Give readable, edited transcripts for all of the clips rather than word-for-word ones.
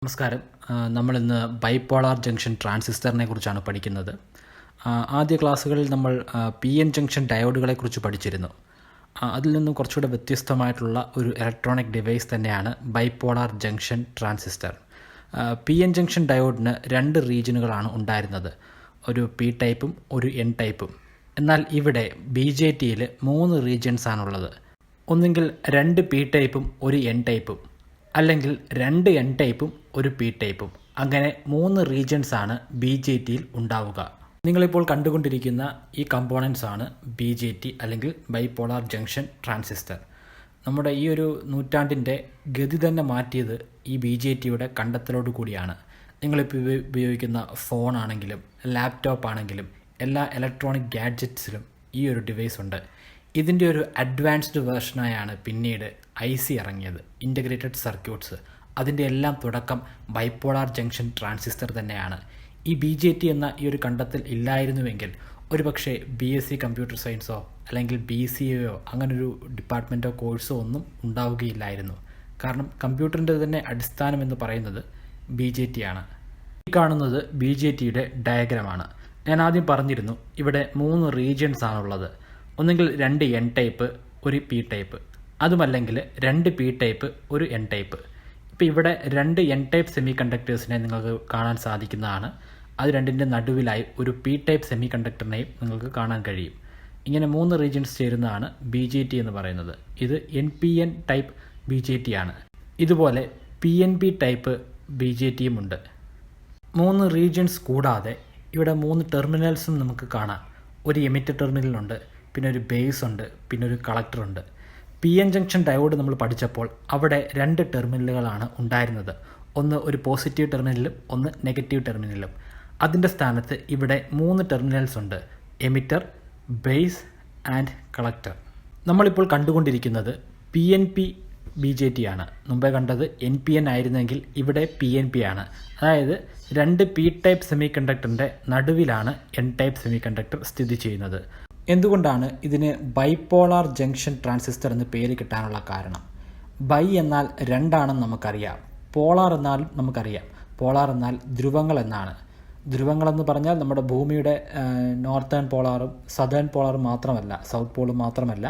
നമസ്കാരം. നമ്മളിന്ന് bipolar junction ട്രാൻസിസ്റ്ററിനെ കുറിച്ചാണ് പഠിക്കുന്നത്. ആദ്യ ക്ലാസ്സുകളിൽ നമ്മൾ പി എൻ ജംഗ്ഷൻ ഡയോഡുകളെക്കുറിച്ച് പഠിച്ചിരുന്നു. അതിൽ നിന്നും കുറച്ചുകൂടെ വ്യത്യസ്തമായിട്ടുള്ള ഒരു ഇലക്ട്രോണിക് ഡിവൈസ് തന്നെയാണ് bipolar junction transistor. P N junction ഡയോഡിന് രണ്ട് റീജിയനുകളാണ് ഉണ്ടായിരുന്നത്, ഒരു പി ടൈപ്പും ഒരു എൻ ടൈപ്പും. എന്നാൽ ഇവിടെ ബി ജെ ടിയിൽ 3 റീജിയൻസ് ആണുള്ളത്. ഒന്നുകിൽ 2 പി ടൈപ്പും ഒരു എൻ ടൈപ്പും, അല്ലെങ്കിൽ 2 എൻ ടൈപ്പും ഒരു പി ടൈപ്പും. അങ്ങനെ 3 റീജിയൻസ് ആണ് ബി ജെ ടിയിൽ ഉണ്ടാവുക. നിങ്ങളിപ്പോൾ കണ്ടുകൊണ്ടിരിക്കുന്ന ഈ കമ്പോണൻസ് ആണ് ബി ജെ ടി അല്ലെങ്കിൽ ബൈപോളാർ ജംഗ്ഷൻ ട്രാൻസിസ്റ്റർ. നമ്മുടെ ഈ ഒരു നൂറ്റാണ്ടിൻ്റെ ഗതി തന്നെ മാറ്റിയത് ഈ ബി ജെ ടിയുടെ കണ്ടെത്തലോട് കൂടിയാണ്. നിങ്ങളിപ്പോൾ ഉപയോഗിക്കുന്ന ഫോണാണെങ്കിലും ലാപ്ടോപ്പ് ആണെങ്കിലും എല്ലാ ഇലക്ട്രോണിക് ഗാഡ്ജറ്റ്സിലും ഈ ഒരു ഡിവൈസ് ഉണ്ട്. ഇതിൻ്റെ ഒരു അഡ്വാൻസ്ഡ് വേർഷനായാണ് പിന്നീട് IC ഇറങ്ങിയത്, ഇൻ്റഗ്രേറ്റഡ് സർക്യൂട്ട്സ്. അതിൻ്റെ എല്ലാം തുടക്കം ബൈപോളാർ ജംഗ്ഷൻ ട്രാൻസിസ്റ്റർ തന്നെയാണ്. ഈ ബി ജെ ടി എന്ന ഈ ഒരു കണ്ടെത്തൽ ഇല്ലായിരുന്നുവെങ്കിൽ ഒരുപക്ഷെ BSc കമ്പ്യൂട്ടർ സയൻസോ അല്ലെങ്കിൽ BCAയോ അങ്ങനൊരു ഡിപ്പാർട്ട്മെൻറ്റോ കോഴ്സോ ഒന്നും ഉണ്ടാവുകയില്ലായിരുന്നു. കാരണം കമ്പ്യൂട്ടറിൻ്റെ തന്നെ അടിസ്ഥാനം എന്ന് പറയുന്നത് ബി ജെ ടി ആണ്. ഈ കാണുന്നത് ബി ജെ ടിയുടെ ഡയഗ്രമാണ്. ഞാൻ ആദ്യം പറഞ്ഞിരുന്നു, ഇവിടെ 3 റീജിയൻസ് ആണുള്ളത്. ഒന്നുകിൽ 2 എൻ ടൈപ്പ് ഒരു പി ടൈപ്പ്, അതുമല്ലെങ്കിൽ 2 പി ടൈപ്പ് ഒരു എൻ ടൈപ്പ്. ഇപ്പോൾ ഇവിടെ 2 എൻ ടൈപ്പ് സെമി കണ്ടക്ടേഴ്സിനെ നിങ്ങൾക്ക് കാണാൻ സാധിക്കുന്നതാണ്. അത് രണ്ടിൻ്റെ നടുവിലായി ഒരു പി ടൈപ്പ് സെമി കണ്ടക്ടറിനെയും നിങ്ങൾക്ക് കാണാൻ കഴിയും. ഇങ്ങനെ 3 റീജിയൻസ് ചേരുന്നതാണ് ബി ജെ ടി എന്ന് പറയുന്നത്. ഇത് NPN type B J T ആണ്. ഇതുപോലെ PNP ടൈപ്പ് ബി ജെ ടിയും ഉണ്ട്. 3 റീജിയൻസ് കൂടാതെ ഇവിടെ 3 ടെർമിനൽസും നമുക്ക് കാണാം. ഒരു എമിറ്റർ ടെർമിനലുണ്ട്, പിന്നെ ഒരു ബേസ് ഉണ്ട്, പിന്നെ ഒരു കളക്ടറുണ്ട്. പി എൻ ജംഗ്ഷൻ ഡയോഡ് നമ്മൾ പഠിച്ചപ്പോൾ അവിടെ 2 ടെർമിനലുകളാണ് ഉണ്ടായിരുന്നത്. ഒന്ന് ഒരു പോസിറ്റീവ് ടെർമിനലും ഒന്ന് നെഗറ്റീവ് ടെർമിനലും. അതിൻ്റെ സ്ഥാനത്ത് ഇവിടെ 3 ടെർമിനൽസ് ഉണ്ട്, എമിറ്റർ, ബേസ് ആൻഡ് കളക്ടർ. നമ്മളിപ്പോൾ കണ്ടുകൊണ്ടിരിക്കുന്നത് PNP ബി ജെ ടി ആണ്. മുമ്പേ കണ്ടത് NPN ആയിരുന്നെങ്കിൽ ഇവിടെ PNP ആണ്. അതായത് 2 പി ടൈപ്പ് സെമി കണ്ടക്ടറിൻ്റെ നടുവിലാണ് എൻ ടൈപ്പ് സെമി കണ്ടക്ടർ സ്ഥിതി ചെയ്യുന്നത്. എന്തുകൊണ്ടാണ് ഇതിന് ബൈപോളാർ ജംഗ്ഷൻ ട്രാൻസിസ്റ്റർ എന്ന് പേര് കിട്ടാനുള്ള കാരണം? ബൈ എന്നാൽ 2 ആണെന്ന് നമുക്കറിയാം. പോളാർ എന്നാലും നമുക്കറിയാം. പോളാർ എന്നാൽ ധ്രുവങ്ങൾ എന്നാണ്. ധ്രുവങ്ങളെന്ന് പറഞ്ഞാൽ നമ്മുടെ ഭൂമിയുടെ നോർത്തേൺ പോളാറും സദേൺ പോളാറും മാത്രമല്ല, സൗത്ത് പോളും മാത്രമല്ല,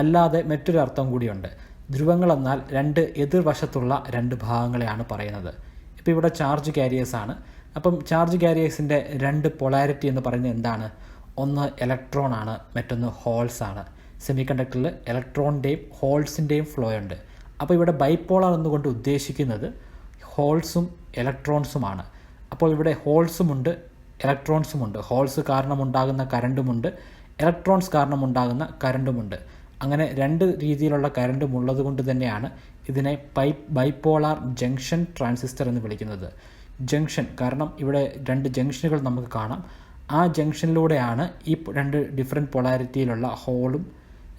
അല്ലാതെ മറ്റൊരു അർത്ഥം കൂടിയുണ്ട്. ധ്രുവങ്ങൾ എന്നാൽ 2 എതിർവശത്തുള്ള 2 ഭാഗങ്ങളെയാണ് പറയുന്നത്. ഇപ്പോൾ ഇവിടെ ചാർജ് കാരിയേഴ്സ് ആണ്. അപ്പം ചാർജ് കാരിയേഴ്സിൻ്റെ 2 പൊളാരിറ്റി എന്ന് പറയുന്നത് എന്താണ്? ഒന്ന് ഇലക്ട്രോൺ ആണ്, മറ്റൊന്ന് ഹോൾസ് ആണ്. സെമി കണ്ടക്ടറിൽ ഇലക്ട്രോണിൻ്റെയും ഹോൾസിൻ്റെയും ഫ്ലോ ഉണ്ട്. അപ്പോൾ ഇവിടെ ബൈപോളാർ എന്നുകൊണ്ട് ഉദ്ദേശിക്കുന്നത് ഹോൾസും ഇലക്ട്രോൺസുമാണ്. അപ്പോൾ ഇവിടെ ഹോൾസുമുണ്ട്, ഇലക്ട്രോൺസുമുണ്ട്. ഹോൾസ് കാരണം ഉണ്ടാകുന്ന കറണ്ടുമുണ്ട്, ഇലക്ട്രോൺസ് കാരണം ഉണ്ടാകുന്ന കറണ്ടുമുണ്ട്. അങ്ങനെ 2 രീതിയിലുള്ള കറണ്ടും ഉള്ളത് കൊണ്ട് തന്നെയാണ് ഇതിനെ ബൈപോളാർ ജംഗ്ഷൻ ട്രാൻസിസ്റ്റർ എന്ന് വിളിക്കുന്നത്. ജംഗ്ഷൻ കാരണം ഇവിടെ 2 ജംഗ്ഷനുകൾ നമുക്ക് കാണാം. ആ ജംഗ്ഷനിലൂടെയാണ് ഈ 2 ഡിഫറെൻറ്റ് പൊളാരിറ്റിയിലുള്ള ഹോളും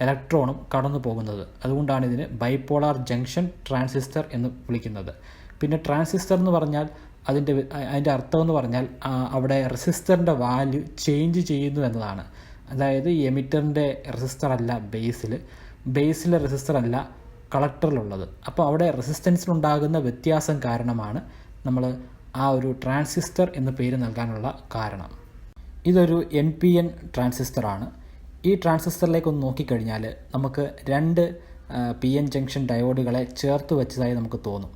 ഇലക്ട്രോണും കടന്നു പോകുന്നത്. അതുകൊണ്ടാണ് ഇതിന് ബൈപോളാർ ജംഗ്ഷൻ ട്രാൻസിസ്റ്റർ എന്ന് വിളിക്കുന്നത്. പിന്നെ ട്രാൻസിസ്റ്റർ എന്ന് പറഞ്ഞാൽ അതിൻ്റെ അർത്ഥം എന്ന് പറഞ്ഞാൽ അവിടെ റെസിസ്റ്ററിൻ്റെ വാല്യൂ ചേഞ്ച് ചെയ്യുന്നു എന്നതാണ്. അതായത് ഈ എമിറ്ററിൻ്റെ റെസിസ്റ്റർ അല്ല ബേസിലെ റെസിസ്റ്റർ അല്ല കളക്ടറിലുള്ളത്. അപ്പോൾ അവിടെ റെസിസ്റ്റൻസിലുണ്ടാകുന്ന വ്യത്യാസം കാരണമാണ് നമ്മൾ ആ ഒരു ട്രാൻസിസ്റ്റർ എന്ന പേര് നൽകാനുള്ള കാരണം. ഇതൊരു NPN ട്രാൻസിസ്റ്ററാണ്. ഈ ട്രാൻസിസ്റ്ററിലേക്ക് ഒന്ന് നോക്കിക്കഴിഞ്ഞാൽ നമുക്ക് 2 PN ജംഗ്ഷൻ ഡയോഡുകളെ ചേർത്ത് വെച്ചതായി നമുക്ക് തോന്നും.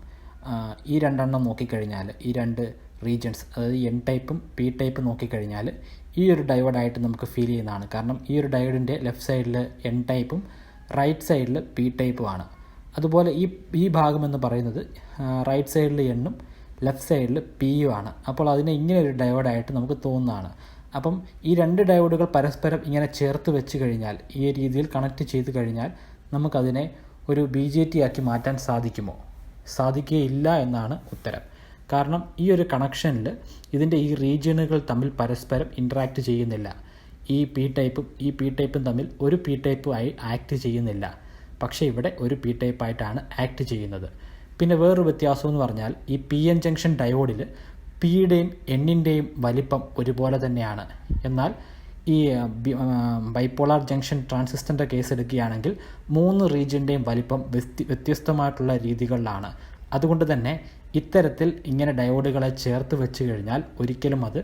ഈ 2 എണ്ണം നോക്കിക്കഴിഞ്ഞാൽ ഈ 2 റീജിയൻസ്, അതായത് എൻ ടൈപ്പും പി ടൈപ്പും നോക്കിക്കഴിഞ്ഞാൽ ഈ ഒരു ഡയോഡായിട്ട് നമുക്ക് ഫീൽ ചെയ്യുന്നതാണ്. കാരണം ഈ ഒരു ഡയോഡിൻ്റെ ലെഫ്റ്റ് സൈഡിൽ എൻ ടൈപ്പും റൈറ്റ് സൈഡിൽ പി ടൈപ്പും ആണ്. അതുപോലെ ഈ ഭാഗം എന്ന് പറയുന്നത് റൈറ്റ് സൈഡിൽ എണ്ണും ലെഫ്റ്റ് സൈഡിൽ പിയും ആണ്. അപ്പോൾ അതിനെ ഇങ്ങനെ ഒരു ഡയോഡായിട്ട് നമുക്ക് തോന്നുന്നതാണ്. അപ്പം ഈ 2 ഡയോഡുകൾ പരസ്പരം ഇങ്ങനെ ചേർത്ത് വെച്ച് കഴിഞ്ഞാൽ, ഈ രീതിയിൽ കണക്ട് ചെയ്ത് കഴിഞ്ഞാൽ നമുക്കതിനെ ഒരു ബി ജെ ടി ആക്കി മാറ്റാൻ സാധിക്കുമോ? സാധിക്കുകയില്ല എന്നാണ് ഉത്തരം. കാരണം ഈ ഒരു കണക്ഷനിൽ ഇതിൻ്റെ ഈ റീജിയനുകൾ തമ്മിൽ പരസ്പരം ഇൻട്രാക്ട് ചെയ്യുന്നില്ല. ഈ പി ടൈപ്പും തമ്മിൽ ഒരു പി ടൈപ്പ് ആയി ആക്ട് ചെയ്യുന്നില്ല. പക്ഷേ ഇവിടെ ഒരു പി ടൈപ്പായിട്ടാണ് ആക്ട് ചെയ്യുന്നത്. പിന്നെ വേറൊരു വ്യത്യാസം എന്ന് പറഞ്ഞാൽ ഈ PN ജംഗ്ഷൻ ഡയോഡിൽ പിയുടെയും എന്നിൻ്റെയും വലിപ്പം ഒരുപോലെ തന്നെയാണ്. എന്നാൽ ഈ ബൈപോളാർ ജംഗ്ഷൻ ട്രാൻസിസ്റ്ററിൻ്റെ കേസ് എടുക്കുകയാണെങ്കിൽ 3 റീജിയൻ്റെയും വലിപ്പം വ്യത്യസ്തമായിട്ടുള്ള രീതികളിലാണ്. അതുകൊണ്ട് തന്നെ ഇത്തരത്തിൽ ഇങ്ങനെ ഡയോഡുകളെ ചേർത്ത് വെച്ച് കഴിഞ്ഞാൽ ഒരിക്കലും അത്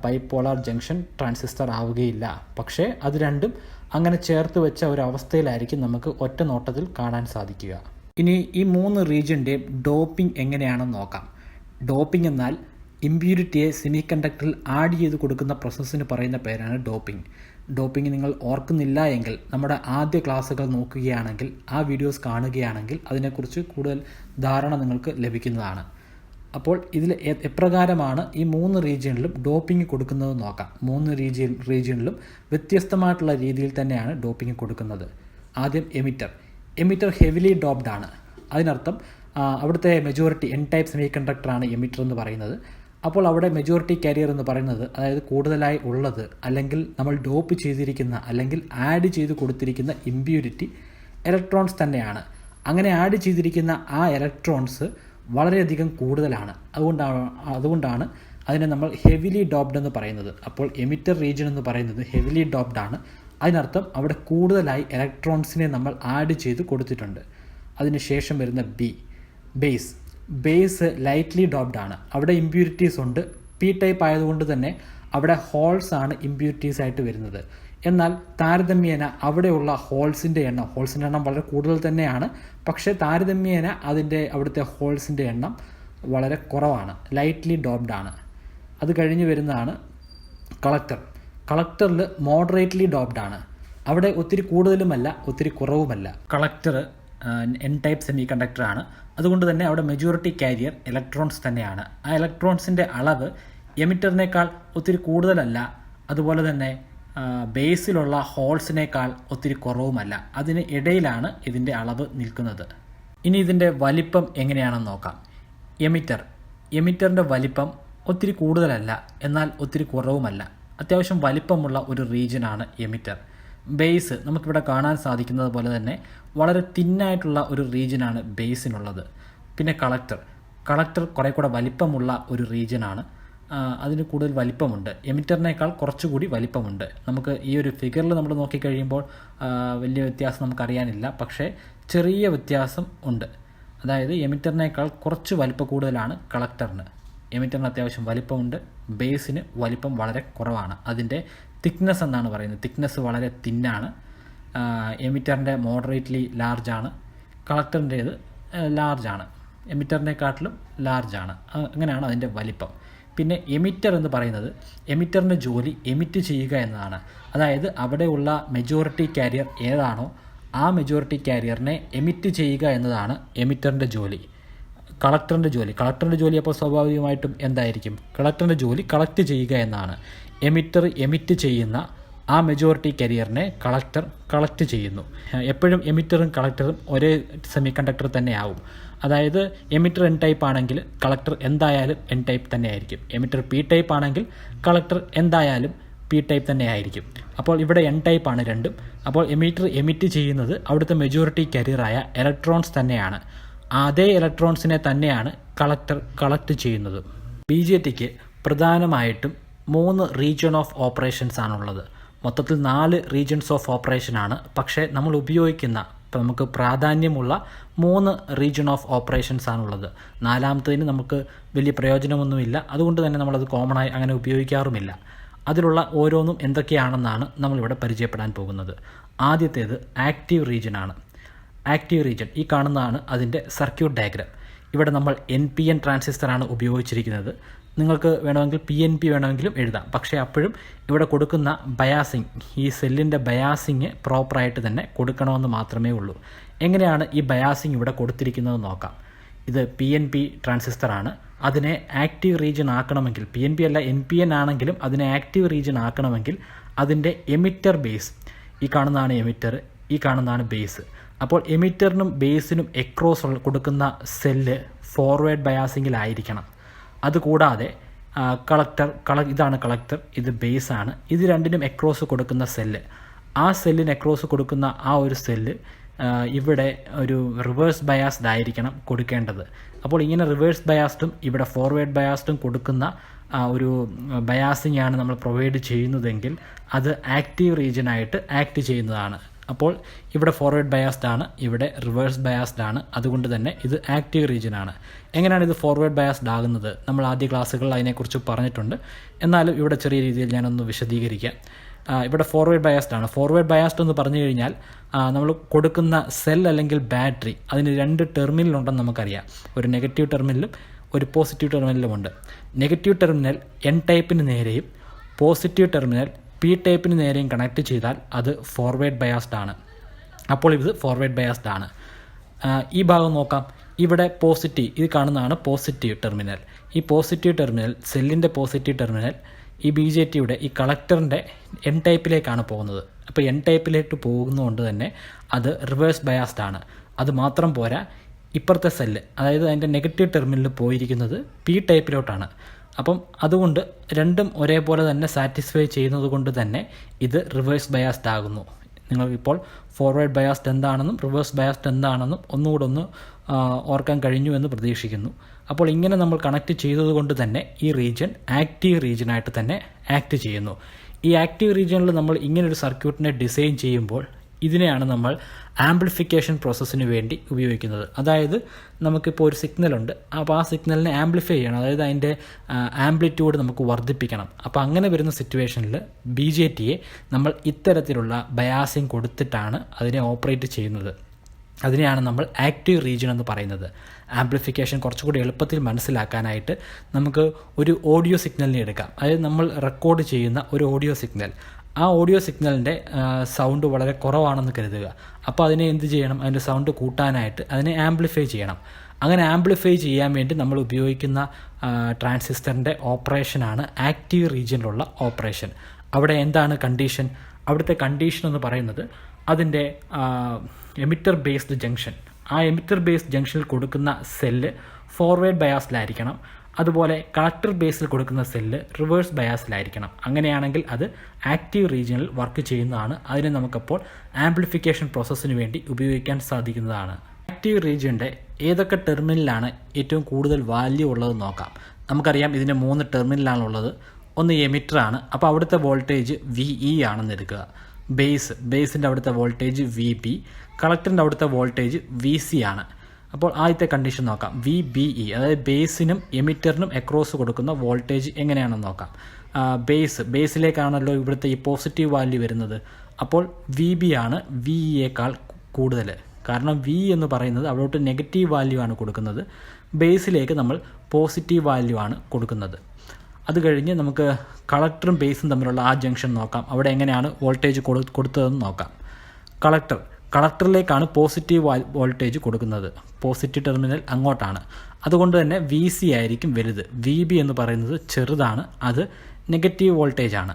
ബൈപോളാർ ജംഗ്ഷൻ ട്രാൻസിസ്റ്റർ ആവുകയില്ല. പക്ഷേ അത് രണ്ടും അങ്ങനെ ചേർത്ത് വെച്ച ഒരു അവസ്ഥയിലായിരിക്കും നമുക്ക് ഒറ്റ നോട്ടത്തിൽ കാണാൻ സാധിക്കുക. ഇനി ഈ 3 റീജിയൻ്റെയും ഡോപ്പിംഗ് എങ്ങനെയാണെന്ന് നോക്കാം. ഡോപ്പിംഗ് എന്നാൽ ഇമ്പ്യൂരിറ്റിയെ സെമി കണ്ടക്ടറിൽ ആഡ് ചെയ്ത് കൊടുക്കുന്ന പ്രോസസ്സിന് പറയുന്ന പേരാണ് ഡോപ്പിംഗ്. ഡോപ്പിംഗ് നിങ്ങൾ ഓർക്കുന്നില്ല എങ്കിൽ നമ്മുടെ ആദ്യ ക്ലാസ്സുകൾ നോക്കുകയാണെങ്കിൽ, ആ വീഡിയോസ് കാണുകയാണെങ്കിൽ അതിനെക്കുറിച്ച് കൂടുതൽ ധാരണ നിങ്ങൾക്ക് ലഭിക്കുന്നതാണ്. അപ്പോൾ ഇതിൽ എപ്രകാരമാണ് ഈ 3 റീജിയണിലും ഡോപ്പിംഗ് കൊടുക്കുന്നത് നോക്കാം. 3 റീജിയണിലും വ്യത്യസ്തമായിട്ടുള്ള രീതിയിൽ തന്നെയാണ് ഡോപ്പിംഗ് കൊടുക്കുന്നത്. ആദ്യം എമിറ്റർ ഹെവിലി ഡോപ്ഡ് ആണ്. അതിനർത്ഥം അവിടുത്തെ മെജോറിറ്റി എൻ ടൈപ്പ് സെമി കണ്ടക്ടറാണ് എമിറ്റർ എന്ന് പറയുന്നത്. അപ്പോൾ അവിടെ മെജോറിറ്റി കാരിയർ എന്ന് പറയുന്നത്, അതായത് കൂടുതലായി ഉള്ളത് അല്ലെങ്കിൽ നമ്മൾ ഡോപ്പ് ചെയ്തിരിക്കുന്ന അല്ലെങ്കിൽ ആഡ് ചെയ്ത് കൊടുത്തിരിക്കുന്ന ഇമ്പ്യൂരിറ്റി ഇലക്ട്രോൺസ് തന്നെയാണ്. അങ്ങനെ ആഡ് ചെയ്തിരിക്കുന്ന ആ ഇലക്ട്രോൺസ് വളരെയധികം കൂടുതലാണ്. അതുകൊണ്ടാണ് അതിനെ നമ്മൾ ഹെവിലി ഡോപ്ഡ് എന്ന് പറയുന്നത്. അപ്പോൾ എമിറ്റർ റീജിയൻ എന്ന് പറയുന്നത് ഹെവിലി ഡോപ്ഡ് ആണ്. അതിനർത്ഥം അവിടെ കൂടുതലായി ഇലക്ട്രോൺസിനെ നമ്മൾ ആഡ് ചെയ്ത് കൊടുത്തിട്ടുണ്ട്. അതിനുശേഷം വരുന്ന ബേസ് ലൈറ്റ്ലി ഡോപ്ഡ് ആണ്. അവിടെ ഇമ്പ്യൂരിറ്റീസ് ഉണ്ട്. പി ടൈപ്പ് ആയതുകൊണ്ട് തന്നെ അവിടെ ഹോൾസ് ആണ് ഇമ്പ്യൂരിറ്റീസ് ആയിട്ട് വരുന്നത്. എന്നാൽ താരതമ്യേന അവിടെയുള്ള ഹോൾസിൻ്റെ എണ്ണം വളരെ കൂടുതൽ തന്നെയാണ്. പക്ഷേ താരതമ്യേന അവിടുത്തെ ഹോൾസിൻ്റെ എണ്ണം വളരെ കുറവാണ്, ലൈറ്റ്ലി ഡോപ്ഡ് ആണ്. അത് കഴിഞ്ഞ് വരുന്നതാണ് കളക്ടറിൽ മോഡറേറ്റ്ലി ഡോപ്ഡ് ആണ്. അവിടെ ഒത്തിരി കൂടുതലുമല്ല ഒത്തിരി കുറവുമല്ല. കളക്ടർ എൻ ടൈപ്പ് സെമി കണ്ടക്ടറാണ്. അതുകൊണ്ട് തന്നെ അവിടെ മെജോറിറ്റി കാരിയർ ഇലക്ട്രോൺസ് തന്നെയാണ്. ആ ഇലക്ട്രോൺസിൻ്റെ അളവ് എമിറ്ററിനേക്കാൾ ഒത്തിരി കൂടുതലല്ല, അതുപോലെ തന്നെ ബേസിലുള്ള ഹോൾസിനേക്കാൾ ഒത്തിരി കുറവുമല്ല. അതിന് ഇടയിലാണ് ഇതിൻ്റെ അളവ് നിൽക്കുന്നത്. ഇനി ഇതിൻ്റെ വലിപ്പം എങ്ങനെയാണെന്ന് നോക്കാം. എമിറ്ററിൻ്റെ വലിപ്പം ഒത്തിരി കൂടുതലല്ല, എന്നാൽ ഒത്തിരി കുറവുമല്ല. അത്യാവശ്യം വലിപ്പമുള്ള ഒരു റീജിയനാണ് എമിറ്റർ. ബേസ് നമുക്കിവിടെ കാണാൻ സാധിക്കുന്നത് പോലെ തന്നെ വളരെ തിന്നായിട്ടുള്ള ഒരു റീജിയനാണ് ബേസിനുള്ളത്. പിന്നെ കളക്ടർ കുറേ കൂടെ വലിപ്പമുള്ള ഒരു റീജിയനാണ്. അതിന് കൂടുതൽ വലിപ്പമുണ്ട്. എമിറ്ററിനേക്കാൾ കുറച്ചുകൂടി വലിപ്പമുണ്ട്. നമുക്ക് ഈ ഒരു ഫിഗറിൽ നമ്മൾ നോക്കിക്കഴിയുമ്പോൾ വലിയ വ്യത്യാസം നമുക്കറിയാനില്ല, പക്ഷേ ചെറിയ വ്യത്യാസം ഉണ്ട്. അതായത് എമിറ്ററിനേക്കാൾ കുറച്ച് വലിപ്പം കൂടുതലാണ് കളക്ടറിന്. എമിറ്ററിന് അത്യാവശ്യം വലിപ്പമുണ്ട്, ബേസിന് വലിപ്പം വളരെ കുറവാണ്. അതിൻ്റെ തിക്നെസ് എന്നാണ് പറയുന്നത്. തിക്നെസ് വളരെ തിന്നാണ്. എമിറ്ററിൻ്റെ മോഡറേറ്റ്ലി ലാർജാണ്, കളക്ടറിൻ്റേത് ലാർജാണ്, എമിറ്ററിനെക്കാട്ടിലും ലാർജാണ്. അങ്ങനെയാണ് അതിൻ്റെ വലിപ്പം. പിന്നെ എമിറ്റർ എന്ന് പറയുന്നത്, എമിറ്ററിൻ്റെ ജോലി എമിറ്റ് ചെയ്യുക എന്നതാണ്. അതായത് അവിടെയുള്ള മെജോറിറ്റി കാരിയർ ഏതാണോ ആ മെജോറിറ്റി കാരിയറിനെ എമിറ്റ് ചെയ്യുക എന്നതാണ് എമിറ്ററിൻ്റെ ജോലി. കളക്ടറിൻ്റെ ജോലി അപ്പോൾ സ്വാഭാവികമായിട്ടും എന്തായിരിക്കും? കളക്ടറിൻ്റെ ജോലി കളക്ട് ചെയ്യുക എന്നാണ്. എമിറ്റർ എമിറ്റ് ചെയ്യുന്ന ആ മെജോറിറ്റി കാരിയറിനെ കളക്ടർ കളക്ട് ചെയ്യുന്നു. എപ്പോഴും എമിറ്ററും കളക്ടറും ഒരേ സെമി കണ്ടക്ടർ തന്നെയാവും. അതായത് എമിറ്റർ എൻ ടൈപ്പ് ആണെങ്കിൽ കളക്ടർ എന്തായാലും എൻ ടൈപ്പ് തന്നെ ആയിരിക്കും. എമിറ്റർ പി ടൈപ്പ് ആണെങ്കിൽ കളക്ടർ എന്തായാലും പി ടൈപ്പ് തന്നെ ആയിരിക്കും. അപ്പോൾ ഇവിടെ എൻ ടൈപ്പ് ആണ് രണ്ടും. അപ്പോൾ എമിറ്റർ എമിറ്റ് ചെയ്യുന്നത് അവിടുത്തെ മെജോറിറ്റി കാരിയറായ ഇലക്ട്രോൺസ് തന്നെയാണ്. അതേ ഇലക്ട്രോൺസിനെ തന്നെയാണ് കളക്ടർ കളക്ട് ചെയ്യുന്നത്. BJTക്ക് പ്രധാനമായിട്ടും 3 റീജിയൺ ഓഫ് ഓപ്പറേഷൻസ് ആണുള്ളത്. മൊത്തത്തിൽ 4 റീജിയൻസ് ഓഫ് ഓപ്പറേഷനാണ്. പക്ഷേ നമ്മൾ ഉപയോഗിക്കുന്ന, നമുക്ക് പ്രാധാന്യമുള്ള 3 റീജിയൺ ഓഫ് ഓപ്പറേഷൻസ് ആണുള്ളത്. 4ാമത്തേന് നമുക്ക് വലിയ പ്രയോജനമൊന്നുമില്ല. അതുകൊണ്ട് തന്നെ നമ്മളത് കോമണായി അങ്ങനെ ഉപയോഗിക്കാറുമില്ല. അതിലുള്ള ഓരോന്നും എന്തൊക്കെയാണെന്നാണ് നമ്മളിവിടെ പരിചയപ്പെടാൻ പോകുന്നത്. ആദ്യത്തേത് ആക്റ്റീവ് റീജിയൻ ആണ്. ആക്റ്റീവ് റീജിയൻ ഈ കാണുന്നതാണ് അതിൻ്റെ സർക്യൂട്ട് ഡയഗ്രാം. ഇവിടെ നമ്മൾ NPN ട്രാൻസിസ്റ്ററാണ് ഉപയോഗിച്ചിരിക്കുന്നത്. നിങ്ങൾക്ക് വേണമെങ്കിൽ PNP വേണമെങ്കിലും എഴുതാം. പക്ഷേ അപ്പോഴും ഇവിടെ കൊടുക്കുന്ന ബയാസിങ്, ഈ സെല്ലിൻ്റെ ബയാസിങ് പ്രോപ്പറായിട്ട് തന്നെ കൊടുക്കണമെന്ന് മാത്രമേ ഉള്ളൂ. എങ്ങനെയാണ് ഈ ബയാസിങ് ഇവിടെ കൊടുത്തിരിക്കുന്നത് നോക്കാം. ഇത് PNP ട്രാൻസിസ്റ്ററാണ്. അതിനെ ആക്റ്റീവ് റീജിയൻ ആക്കണമെങ്കിൽ, PNP അല്ല NPN ആണെങ്കിലും അതിനെ ആക്റ്റീവ് റീജിയൻ ആക്കണമെങ്കിൽ അതിൻ്റെ എമിറ്റർ ബേസ്, ഈ കാണുന്നതാണ് എമിറ്റർ, ഈ കാണുന്നതാണ് ബേസ്. അപ്പോൾ എമിറ്ററിനും ബേസിനും എക്രോസ് കൊടുക്കുന്ന സെല്ല് ഫോർവേഡ് ബയാസിങ്ങിലായിരിക്കണം. അതുകൂടാതെ ഇതാണ് കളക്ടർ, ഇത് ബേസ് ആണ്. ഇത് രണ്ടിനും എക്രോസ് കൊടുക്കുന്ന സെല്ല്, ആ സെല്ലിന് എക്രോസ് കൊടുക്കുന്ന ആ ഒരു സെല്ല് ഇവിടെ ഒരു റിവേഴ്സ് ബയാസ്ഡ് ആയിരിക്കണം കൊടുക്കേണ്ടത്. അപ്പോൾ ഇങ്ങനെ റിവേഴ്സ് ബയാസ്ഡും ഇവിടെ ഫോർവേഡ് ബയാസ്ഡും കൊടുക്കുന്ന ഒരു ബയാസിംഗ് ആണ് നമ്മൾ പ്രൊവൈഡ് ചെയ്യുന്നതെങ്കിൽ അത് ആക്റ്റീവ് റീജിയനായിട്ട് ആക്ട് ചെയ്യുന്നതാണ്. അപ്പോൾ ഇവിടെ ഫോർവേഡ് ബയാസ്ഡ് ആണ്, ഇവിടെ റിവേഴ്സ് ബയാസ്ഡ് ആണ്. അതുകൊണ്ട് തന്നെ ഇത് ആക്റ്റീവ് റീജിയൻ ആണ്. എങ്ങനെയാണ് ഇത് ഫോർവേഡ് ബയാസ്ഡ് ആകുന്നത്? നമ്മൾ ആദ്യ ക്ലാസ്സുകളിൽ അതിനെക്കുറിച്ച് പറഞ്ഞിട്ടുണ്ട്. എന്നാലും ഇവിടെ ചെറിയ രീതിയിൽ ഞാനൊന്ന് വിശദീകരിക്കാം. ഇവിടെ ഫോർവേഡ് ബയാസ്ഡ് ആണ്. ഫോർവേഡ് ബയാസ്ഡ് എന്ന് പറഞ്ഞു കഴിഞ്ഞാൽ നമ്മൾ കൊടുക്കുന്ന സെൽ അല്ലെങ്കിൽ ബാറ്ററി അതിന് 2 ടെർമിനലുണ്ടെന്ന് നമുക്കറിയാം. ഒരു നെഗറ്റീവ് ടെർമിനലും ഒരു പോസിറ്റീവ് ടെർമിനലുമുണ്ട്. നെഗറ്റീവ് ടെർമിനൽ എൻ ടൈപ്പിന് നേരെയും പോസിറ്റീവ് ടെർമിനൽ പി ടൈപ്പിന് നേരെയും കണക്ട് ചെയ്താൽ അത് ഫോർവേഡ് ബയാസ്ഡ് ആണ്. അപ്പോൾ ഇത് ഫോർവേഡ് ബയാസ്ഡ് ആണ്. ഈ ഭാഗം നോക്കാം. ഇവിടെ പോസിറ്റീവ്, ഇത് കാണുന്നതാണ് പോസിറ്റീവ് ടെർമിനൽ. ഈ പോസിറ്റീവ് ടെർമിനൽ, സെല്ലിൻ്റെ പോസിറ്റീവ് ടെർമിനൽ ഈ BJTയുടെ ഈ കളക്ടറിൻ്റെ എൻ ടൈപ്പിലേക്കാണ് പോകുന്നത്. അപ്പോൾ എൻ ടൈപ്പിലേക്ക് പോകുന്നതുകൊണ്ട് തന്നെ അത് റിവേഴ്സ് ബയാസ്ഡ് ആണ്. അത് മാത്രം പോരാ, ഇപ്പുറത്തെ സെല്ല്, അതായത് അതിൻ്റെ നെഗറ്റീവ് ടെർമിനലിൽ പോയിരിക്കുന്നത് പി ടൈപ്പിലോട്ടാണ്. അപ്പം അതുകൊണ്ട് രണ്ടും ഒരേപോലെ തന്നെ സാറ്റിസ്ഫൈ ചെയ്യുന്നത് കൊണ്ട് തന്നെ ഇത് റിവേഴ്സ് ബയാസ്ഡ് ആകുന്നു. നിങ്ങൾക്കിപ്പോൾ ഫോർവേഡ് ബയാസ്ഡ് എന്താണെന്നും റിവേഴ്സ് ബയാസ്ഡ് എന്താണെന്നും ഒന്നുകൂടെ ഒന്ന് ഓർക്കാൻ കഴിഞ്ഞു എന്ന് പ്രതീക്ഷിക്കുന്നു. അപ്പോൾ ഇങ്ങനെ നമ്മൾ കണക്ട് ചെയ്തതുകൊണ്ട് തന്നെ ഈ റീജിയൻ ആക്റ്റീവ് റീജിയനായിട്ട് തന്നെ ആക്ട് ചെയ്യുന്നു. ഈ ആക്റ്റീവ് റീജിയനിൽ നമ്മൾ ഇങ്ങനൊരു സർക്യൂട്ടിനെ ഡിസൈൻ ചെയ്യുമ്പോൾ ഇതിനെയാണ് നമ്മൾ ആംപ്ലിഫിക്കേഷൻ പ്രോസസ്സിന് വേണ്ടി ഉപയോഗിക്കുന്നത്. അതായത് നമുക്കിപ്പോൾ ഒരു സിഗ്നലുണ്ട്, അപ്പോൾ ആ സിഗ്നലിനെ ആംപ്ലിഫൈ ചെയ്യണം, അതായത് അതിൻ്റെ ആംപ്ലിറ്റ്യൂഡ് നമുക്ക് വർദ്ധിപ്പിക്കണം. അപ്പോൾ അങ്ങനെ വരുന്ന സിറ്റുവേഷനിൽ BJTയെ നമ്മൾ ഇത്തരത്തിലുള്ള ബയാസിങ് കൊടുത്തിട്ടാണ് അതിനെ ഓപ്പറേറ്റ് ചെയ്യുന്നത്. അതിനെയാണ് നമ്മൾ ആക്റ്റീവ് റീജിയൻ എന്ന് പറയുന്നത്. ആംപ്ലിഫിക്കേഷൻ കുറച്ചുകൂടി എളുപ്പത്തിൽ മനസ്സിലാക്കാനായിട്ട് നമുക്ക് ഒരു ഓഡിയോ സിഗ്നലിനെ എടുക്കാം. അതായത് നമ്മൾ റെക്കോർഡ് ചെയ്യുന്ന ഒരു ഓഡിയോ സിഗ്നൽ, ആ ഓഡിയോ സിഗ്നലിൻ്റെ സൗണ്ട് വളരെ കുറവാണെന്ന് കരുതുക. അപ്പോൾ അതിനെ എന്ത് ചെയ്യണം? അതിൻ്റെ സൗണ്ട് കൂട്ടാനായിട്ട് അതിനെ ആംപ്ലിഫൈ ചെയ്യണം. അങ്ങനെ ആംപ്ലിഫൈ ചെയ്യാൻ വേണ്ടി നമ്മൾ ഉപയോഗിക്കുന്ന ട്രാൻസിസ്റ്ററിൻ്റെ ഓപ്പറേഷനാണ് ആക്റ്റീവ് റീജിയനിലുള്ള ഓപ്പറേഷൻ. അവിടെ എന്താണ് കണ്ടീഷൻ? അവിടുത്തെ കണ്ടീഷൻ എന്ന് പറയുന്നത് അതിൻ്റെ എമിറ്റർ ബേസ്ഡ് ജംഗ്ഷൻ, ആ എമിറ്റർ ബേസ്ഡ് ജംഗ്ഷനിൽ കൊടുക്കുന്ന സെല്ല് ഫോർവേഡ് ബയാസിലായിരിക്കണം. അതുപോലെ കളക്ടർ ബേസിൽ കൊടുക്കുന്ന സെല്ല് റിവേഴ്സ് ബയാസിലായിരിക്കണം. അങ്ങനെയാണെങ്കിൽ അത് ആക്റ്റീവ് റീജിയനിൽ വർക്ക് ചെയ്യുന്നതാണ്. അതിനെ നമുക്കപ്പോൾ ആംപ്ലിഫിക്കേഷൻ പ്രോസസ്സിന് വേണ്ടി ഉപയോഗിക്കാൻ സാധിക്കുന്നതാണ്. ആക്റ്റീവ് റീജിയൻ്റെ ഏതൊക്കെ ടെർമിനലാണ് ഏറ്റവും കൂടുതൽ വാല്യൂ ഉള്ളതെന്ന് നോക്കാം. നമുക്കറിയാം ഇതിന് 3 ടെർമിനലാണുള്ളത്. ഒന്ന് എമിറ്ററാണ്, അപ്പോൾ അവിടുത്തെ വോൾട്ടേജ് VE ആണെന്ന് എടുക്കുക. ബേസിൻ്റെ അവിടുത്തെ വോൾട്ടേജ് VB, കളക്ടറിൻ്റെ അവിടുത്തെ വോൾട്ടേജ് VC ആണ്. അപ്പോൾ ആദ്യത്തെ കണ്ടീഷൻ നോക്കാം. VBE, അതായത് ബേസിനും എമിറ്ററിനും അക്രോസ് കൊടുക്കുന്ന വോൾട്ടേജ് എങ്ങനെയാണെന്ന് നോക്കാം. ബേസിലേക്കാണല്ലോ ഇവിടുത്തെ ഈ പോസിറ്റീവ് വാല്യൂ വരുന്നത്. അപ്പോൾ VB ആണ് VEയേക്കാൾ കൂടുതൽ. കാരണം V എന്ന് പറയുന്നത് അവിടോട്ട് നെഗറ്റീവ് വാല്യൂ ആണ് കൊടുക്കുന്നത്, ബേസിലേക്ക് നമ്മൾ പോസിറ്റീവ് വാല്യൂ ആണ് കൊടുക്കുന്നത്. അത് കഴിഞ്ഞ് നമുക്ക് കളക്ടറും ബേസും തമ്മിലുള്ള ആ ജംഗ്ഷൻ നോക്കാം. അവിടെ എങ്ങനെയാണ് വോൾട്ടേജ് കൊടുത്തതെന്ന് നോക്കാം. കളക്ടറിലേക്കാണ് പോസിറ്റീവ് വോൾട്ടേജ് കൊടുക്കുന്നത്, പോസിറ്റീവ് ടെർമിനൽ അങ്ങോട്ടാണ്. അതുകൊണ്ട് തന്നെ VC ആയിരിക്കും വലുത്. VB എന്ന് പറയുന്നത് ചെറുതാണ്, അത് നെഗറ്റീവ് വോൾട്ടേജ് ആണ്.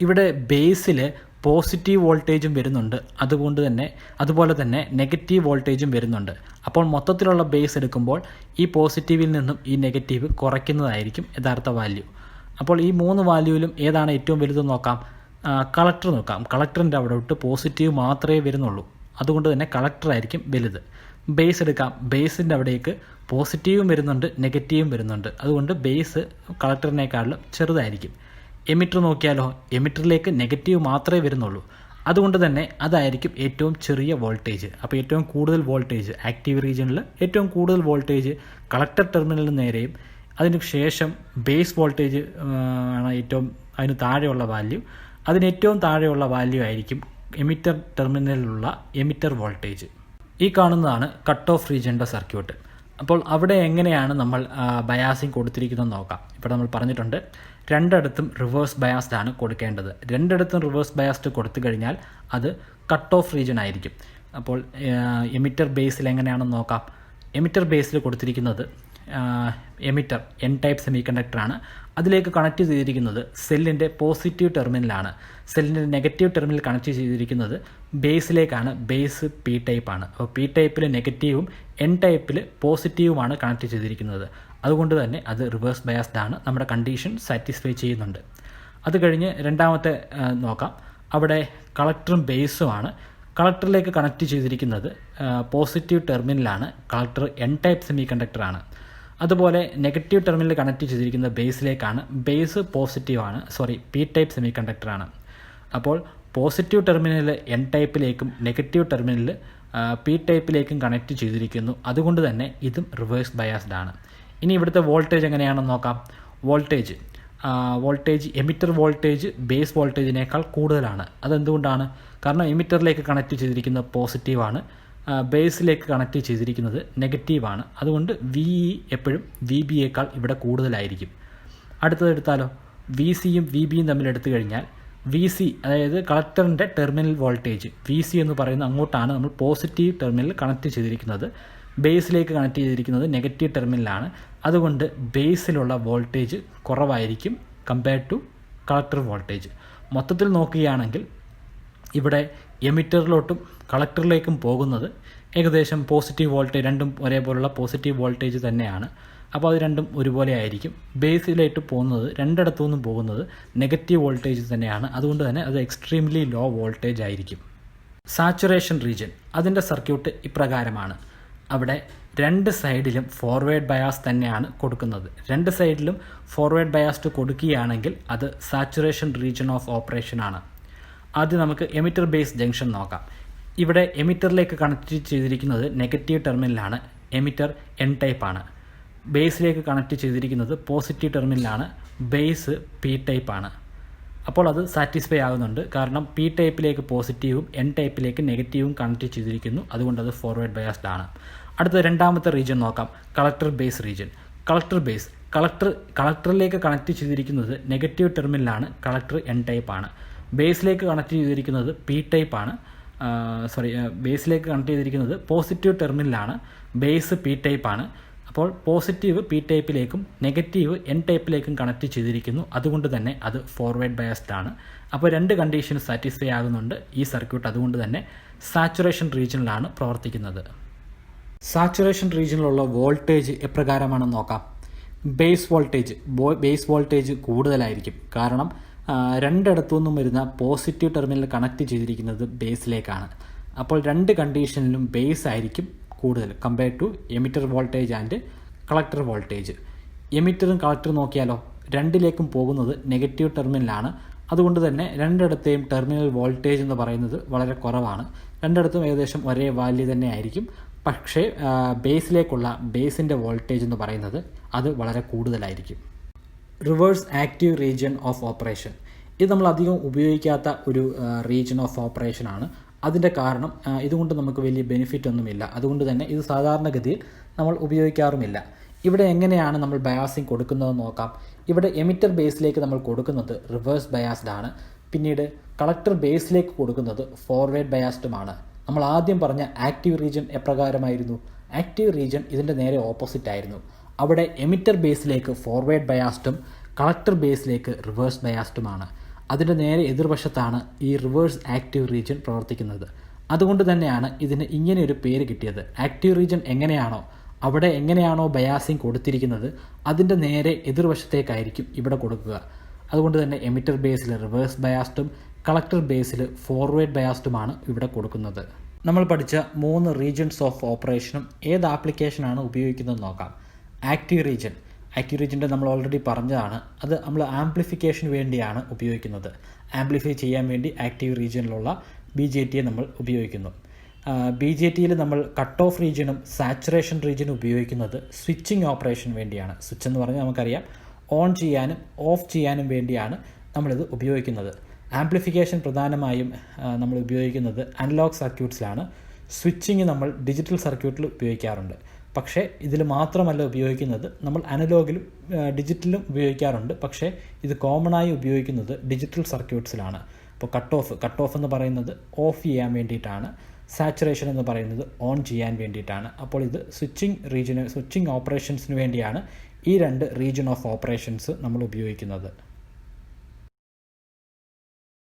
ഇവിടെ ബേസിൽ പോസിറ്റീവ് വോൾട്ടേജും വരുന്നുണ്ട്, അതുപോലെ തന്നെ നെഗറ്റീവ് വോൾട്ടേജും വരുന്നുണ്ട്. അപ്പോൾ മൊത്തത്തിലുള്ള ബേസ് എടുക്കുമ്പോൾ ഈ പോസിറ്റീവിൽ നിന്നും ഈ നെഗറ്റീവ് കുറയ്ക്കുന്നതായിരിക്കും യഥാർത്ഥ വാല്യൂ. അപ്പോൾ ഈ 3 വാല്യൂവിലും ഏതാണ് ഏറ്റവും വലുതെന്ന് നോക്കാം. കളക്ടർ നോക്കാം. കളക്ടറിൻ്റെ അവിടോട്ട് പോസിറ്റീവ് മാത്രമേ വരുന്നുള്ളൂ, അതുകൊണ്ട് തന്നെ കളക്ടറായിരിക്കും വലുത്. ബേസ് എടുക്കാം. ബേസിൻ്റെ അവിടേക്ക് പോസിറ്റീവും വരുന്നുണ്ട്, നെഗറ്റീവും വരുന്നുണ്ട്, അതുകൊണ്ട് ബേസ് കളക്ടറിനേക്കാളും ചെറുതായിരിക്കും. എമിറ്റർ നോക്കിയാലോ, എമിറ്ററിലേക്ക് നെഗറ്റീവ് മാത്രമേ വരുന്നുള്ളൂ, അതുകൊണ്ട് തന്നെ അതായിരിക്കും ഏറ്റവും ചെറിയ വോൾട്ടേജ്. അപ്പോൾ ഏറ്റവും കൂടുതൽ വോൾട്ടേജ് ആക്റ്റീവ് റീജിയനിൽ ഏറ്റവും കൂടുതൽ വോൾട്ടേജ് കളക്ടർ ടെർമിനലിന് നേരെയും അതിന് ശേഷം ബേസ് വോൾട്ടേജ് ആണ് ഏറ്റവും അതിന് താഴെയുള്ള വാല്യൂ. അതിന് ഏറ്റവും താഴെയുള്ള വാല്യൂ ആയിരിക്കും എമിറ്റർ ടെർമിനലിലുള്ള എമിറ്റർ വോൾട്ടേജ്. ഈ കാണുന്നതാണ് കട്ട് ഓഫ് റീജിയൻ്റെ സർക്യൂട്ട്. അപ്പോൾ അവിടെ എങ്ങനെയാണ് നമ്മൾ ബയാസിങ് കൊടുത്തിരിക്കുന്നത് നോക്കാം. ഇപ്പോൾ നമ്മൾ പറഞ്ഞിട്ടുണ്ട് രണ്ടിടത്തും റിവേഴ്സ് ബയാസ്ഡ് ആണ് കൊടുക്കേണ്ടത്. രണ്ടിടത്തും റിവേഴ്സ് ബയാസ്ഡ് കൊടുത്തു കഴിഞ്ഞാൽ അത് കട്ട് ഓഫ് റീജിയൻ ആയിരിക്കും. അപ്പോൾ എമിറ്റർ ബേസിൽ എങ്ങനെയാണെന്ന് നോക്കാം. എമിറ്റർ ബേസിൽ കൊടുത്തിരിക്കുന്നത് എമിറ്റർ N ടൈപ്പ് സെമി കണ്ടക്ടറാണ്. അതിലേക്ക് കണക്ട് ചെയ്തിരിക്കുന്നത് സെല്ലിൻ്റെ പോസിറ്റീവ് ടെർമിനലാണ്. സെല്ലിൻ്റെ നെഗറ്റീവ് ടെർമിനൽ കണക്ട് ചെയ്തിരിക്കുന്നത് ബേസിലേക്കാണ്. ബേസ് P ടൈപ്പാണ്. അപ്പോൾ P ടൈപ്പിൽ നെഗറ്റീവും N ടൈപ്പിൽ പോസിറ്റീവുമാണ് കണക്ട് ചെയ്തിരിക്കുന്നത്. അതുകൊണ്ട് തന്നെ അത് റിവേഴ്സ് ബയാസ്ഡ് ആണ്. നമ്മുടെ കണ്ടീഷൻ സാറ്റിസ്ഫൈ ചെയ്യുന്നുണ്ട്. അത് കഴിഞ്ഞ് രണ്ടാമത്തെ നോക്കാം. അവിടെ കളക്ടറും ബേസുമാണ്. കളക്ടറിലേക്ക് കണക്ട് ചെയ്തിരിക്കുന്നത് പോസിറ്റീവ് ടെർമിനലാണ്. കളക്ടർ N ടൈപ്പ് സെമി കണ്ടക്ടറാണ്. അതുപോലെ നെഗറ്റീവ് ടെർമിനൽ കണക്ട് ചെയ്തിരിക്കുന്നത് ബേസിലേക്കാണ്. ബേസ് P ടൈപ്പ് സെമി കണ്ടക്ടറാണ്. അപ്പോൾ പോസിറ്റീവ് ടെർമിനൽ എൻ ടൈപ്പിലേക്കും നെഗറ്റീവ് ടെർമിനൽ പി ടൈപ്പിലേക്കും കണക്ട് ചെയ്തിരിക്കുന്നു. അതുകൊണ്ട് തന്നെ ഇതും റിവേഴ്സ് ബയാസ്ഡ് ആണ്. ഇനി ഇവിടുത്തെ വോൾട്ടേജ് എങ്ങനെയാണെന്ന് നോക്കാം. വോൾട്ടേജ് എമിറ്റർ വോൾട്ടേജ് ബേസ് വോൾട്ടേജിനേക്കാൾ കൂടുതലാണ്. അതെന്തുകൊണ്ടാണ്? കാരണം എമിറ്ററിലേക്ക് കണക്ട് ചെയ്തിരിക്കുന്നത് പോസിറ്റീവാണ്, ബേസിലേക്ക് കണക്ട് ചെയ്തിരിക്കുന്നത് നെഗറ്റീവാണ്. അതുകൊണ്ട് വി ഇ എപ്പോഴും വി ബിയേക്കാൾ ഇവിടെ കൂടുതലായിരിക്കും. അടുത്തത് എടുത്താലോ, വി സിയും വി ബിയും തമ്മിൽ എടുത്തു കഴിഞ്ഞാൽ വി സി അതായത് കളക്ടറിൻ്റെ ടെർമിനൽ വോൾട്ടേജ് വി സി എന്ന് പറയുന്ന അങ്ങോട്ടാണ് നമ്മൾ പോസിറ്റീവ് ടെർമിനൽ കണക്ട് ചെയ്തിരിക്കുന്നത്. ബേസിലേക്ക് കണക്ട് ചെയ്തിരിക്കുന്നത് നെഗറ്റീവ് ടെർമിനലാണ്. അതുകൊണ്ട് ബേസിലുള്ള വോൾട്ടേജ് കുറവായിരിക്കും കമ്പയർഡ് ടു കളക്ടർ വോൾട്ടേജ്. മൊത്തത്തിൽ നോക്കുകയാണെങ്കിൽ ഇവിടെ എമിറ്ററിലോട്ടും കളക്ടറിലേക്കും പോകുന്നത് ഏകദേശം പോസിറ്റീവ് വോൾട്ടേജ്, രണ്ടും ഒരേപോലുള്ള പോസിറ്റീവ് വോൾട്ടേജ് തന്നെയാണ്. അപ്പോൾ അത് രണ്ടും ഒരുപോലെ ആയിരിക്കും. ബേസിലേക്ക് പോകുന്നത് രണ്ടിടത്തു നിന്നും പോകുന്നത് നെഗറ്റീവ് വോൾട്ടേജ് തന്നെയാണ്. അതുകൊണ്ട് തന്നെ അത് എക്സ്ട്രീംലി ലോ വോൾട്ടേജ് ആയിരിക്കും. സാച്ചുറേഷൻ റീജിയൻ, അതിൻ്റെ സർക്യൂട്ട് ഇപ്രകാരമാണ്. അവിടെ രണ്ട് സൈഡിലും ഫോർവേഡ് ബയാസ് തന്നെയാണ് കൊടുക്കുന്നത്. രണ്ട് സൈഡിലും ഫോർവേഡ് ബയാസ്ഡ് കൊടുക്കുകയാണെങ്കിൽ അത് സാച്ചുറേഷൻ റീജിയൻ ഓഫ് ഓപ്പറേഷൻ ആണ്. ആദ്യം നമുക്ക് എമിറ്റർ ബേസ് ജംഗ്ഷൻ നോക്കാം. ഇവിടെ എമിറ്ററിലേക്ക് കണക്ട് ചെയ്തിരിക്കുന്നത് നെഗറ്റീവ് ടെർമിനലാണ്, എമിറ്റർ എൻ ടൈപ്പാണ്. ബേസിലേക്ക് കണക്ട് ചെയ്തിരിക്കുന്നത് പോസിറ്റീവ് ടെർമിനലാണ്, ബേസ് പി ടൈപ്പാണ്. അപ്പോൾ അത് സാറ്റിസ്ഫൈ ആകുന്നുണ്ട്. കാരണം പി ടൈപ്പിലേക്ക് പോസിറ്റീവും എൻ ടൈപ്പിലേക്ക് നെഗറ്റീവും കണക്ട് ചെയ്തിരിക്കുന്നു. അതുകൊണ്ട് അത് ഫോർവേഡ് ബയാസ്ഡ് ആണ്. അടുത്ത രണ്ടാമത്തെ റീജിയൻ നോക്കാം, കളക്ടർ ബേസ് റീജിയൻ. കളക്ടറിലേക്ക് കണക്ട് ചെയ്തിരിക്കുന്നത് നെഗറ്റീവ് ടെർമിനലാണ്, കളക്ടർ എൻ ടൈപ്പാണ്. ബേസിലേക്ക് കണക്ട് ചെയ്തിരിക്കുന്നത് പി ടൈപ്പാണ്. ബേസിലേക്ക് കണക്ട് ചെയ്തിരിക്കുന്നത് പോസിറ്റീവ് ടെർമിനലാണ്, ബേസ് പി ടൈപ്പാണ്. അപ്പോൾ പോസിറ്റീവ് പി ടൈപ്പിലേക്കും നെഗറ്റീവ് എൻ ടൈപ്പിലേക്കും കണക്ട് ചെയ്തിരിക്കുന്നു. അതുകൊണ്ട് തന്നെ അത് ഫോർവേഡ് ബയാസ്ഡ് ആണ്. അപ്പോൾ രണ്ട് കണ്ടീഷൻ സാറ്റിസ്ഫൈ ആകുന്നുണ്ട് ഈ സർക്യൂട്ട്. അതുകൊണ്ട് തന്നെ സാച്ചുറേഷൻ റീജിയനിലാണ് പ്രവർത്തിക്കുന്നത്. സാച്ചുറേഷൻ റീജിയനിലുള്ള വോൾട്ടേജ് എപ്രകാരമാണെന്ന് നോക്കാം. ബേസ് വോൾട്ടേജ് കൂടുതലായിരിക്കും. കാരണം രണ്ടിടത്തു നിന്നും വരുന്ന പോസിറ്റീവ് ടെർമിനൽ കണക്ട് ചെയ്തിരിക്കുന്നത് ബേസിലേക്കാണ്. അപ്പോൾ രണ്ട് കണ്ടീഷനിലും ബേസ് ആയിരിക്കും കൂടുതൽ compared to emitter voltage and collector voltage. എമിറ്ററും കളക്ടറും നോക്കിയാലോ, രണ്ടിലേക്കും പോകുന്നത് നെഗറ്റീവ് ടെർമിനലാണ്. അതുകൊണ്ട് തന്നെ രണ്ടിടത്തെയും ടെർമിനൽ വോൾട്ടേജ് എന്ന് പറയുന്നത് വളരെ കുറവാണ്. രണ്ടിടത്തും ഏകദേശം ഒരേ വാല്യൂ തന്നെ ആയിരിക്കും. പക്ഷേ ബേസിലേക്കുള്ള ബേസിൻ്റെ വോൾട്ടേജ് എന്ന് പറയുന്നത് അത് വളരെ കൂടുതലായിരിക്കും. Reverse active region of operation, ഇത് നമ്മൾ അധികം ഉപയോഗിക്കാത്ത ഒരു റീജിയൻ ഓഫ് ഓപ്പറേഷൻ ആണ്. അതിൻ്റെ കാരണം ഇതുകൊണ്ട് നമുക്ക് വലിയ ബെനിഫിറ്റ് ഒന്നുമില്ല. അതുകൊണ്ട് തന്നെ ഇത് സാധാരണഗതിയിൽ നമ്മൾ ഉപയോഗിക്കാറുമില്ല. ഇവിടെ എങ്ങനെയാണ് നമ്മൾ ബയാസിങ് കൊടുക്കുന്നതെന്ന് നോക്കാം. ഇവിടെ എമിറ്റർ ബേസിലേക്ക് നമ്മൾ കൊടുക്കുന്നത് റിവേഴ്സ് ബയാസ്ഡ് ആണ്. പിന്നീട് കളക്ടർ ബേസിലേക്ക് കൊടുക്കുന്നത് ഫോർവേഡ് ബയാസ്ഡുമാണ്. നമ്മൾ ആദ്യം പറഞ്ഞ ആക്റ്റീവ് റീജിയൻ എപ്രകാരമായിരുന്നു? ആക്റ്റീവ് റീജിയൻ ഇതിൻ്റെ നേരെ ഓപ്പോസിറ്റ് ആയിരുന്നു. അവിടെ എമിറ്റർ ബേസിലേക്ക് ഫോർവേഡ് ബയാസ്ഡും കളക്ടർ ബേസിലേക്ക് റിവേഴ്സ് ബയാസ്ഡുമാണ്. അതിൻ്റെ നേരെ എതിർവശത്താണ് ഈ റിവേഴ്സ് ആക്റ്റീവ് റീജിയൻ പ്രവർത്തിക്കുന്നത്. അതുകൊണ്ട് തന്നെയാണ് ഇതിന് ഇങ്ങനെ ഒരു പേര് കിട്ടിയത്. ആക്റ്റീവ് റീജിയൻ എങ്ങനെയാണോ, അവിടെ എങ്ങനെയാണോ ബയാസിങ് കൊടുത്തിരിക്കുന്നത് അതിൻ്റെ നേരെ എതിർവശത്തേക്കായിരിക്കും ഇവിടെ കൊടുക്കുക. അതുകൊണ്ട് തന്നെ എമിറ്റർ ബേസിൽ റിവേഴ്സ് ബയാസ്ഡും കളക്ടർ ബേസിൽ ഫോർവേഡ് ബയാസ്ഡുമാണ് ഇവിടെ കൊടുക്കുന്നത്. നമ്മൾ പഠിച്ച 3 റീജിയൻസ് ഓഫ് ഓപ്പറേഷനും ഏത് ആപ്ലിക്കേഷനാണ് ഉപയോഗിക്കുന്നത് നോക്കാം. ആക്റ്റീവ് റീജിയൻ്റെ നമ്മൾ ഓൾറെഡി പറഞ്ഞതാണ്. അത് നമ്മൾ ആംപ്ലിഫിക്കേഷന് വേണ്ടിയാണ് ഉപയോഗിക്കുന്നത്. ആംപ്ലിഫൈ ചെയ്യാൻ വേണ്ടി ആക്റ്റീവ് റീജിയനിലുള്ള BJT നമ്മൾ ഉപയോഗിക്കുന്നു. BJTയിൽ നമ്മൾ കട്ട് ഓഫ് റീജിയനും സാച്ചുറേഷൻ റീജിയനും ഉപയോഗിക്കുന്നത് സ്വിച്ചിങ് ഓപ്പറേഷന് വേണ്ടിയാണ്. സ്വിച്ച് എന്ന് പറഞ്ഞാൽ നമുക്കറിയാം ഓൺ ചെയ്യാനും ഓഫ് ചെയ്യാനും വേണ്ടിയാണ് നമ്മളിത് ഉപയോഗിക്കുന്നത്. ആംപ്ലിഫിക്കേഷൻ പ്രധാനമായും നമ്മൾ ഉപയോഗിക്കുന്നത് അനലോഗ് സർക്യൂട്ട്സിലാണ്. സ്വിച്ചിങ് നമ്മൾ ഡിജിറ്റൽ സർക്യൂട്ടിൽ ഉപയോഗിക്കാറുണ്ട്. പക്ഷേ ഇതിൽ മാത്രമല്ല ഉപയോഗിക്കുന്നത്, നമ്മൾ അനലോഗിലും ഡിജിറ്റലും ഉപയോഗിക്കാറുണ്ട്. പക്ഷേ ഇത് കോമണായി ഉപയോഗിക്കുന്നത് ഡിജിറ്റൽ സർക്യൂട്ട്സിലാണ്. അപ്പോൾ കട്ട് ഓഫ് എന്ന് പറയുന്നത് ഓഫ് ചെയ്യാൻ വേണ്ടിയിട്ടാണ്, സാച്ചുറേഷൻ എന്ന് പറയുന്നത് ഓൺ ചെയ്യാൻ വേണ്ടിയിട്ടാണ്. അപ്പോൾ ഇത് സ്വിച്ചിങ് ഓപ്പറേഷൻസിന് വേണ്ടിയാണ് ഈ 2 റീജിയൻ ഓഫ് ഓപ്പറേഷൻസ് നമ്മൾ ഉപയോഗിക്കുന്നത്.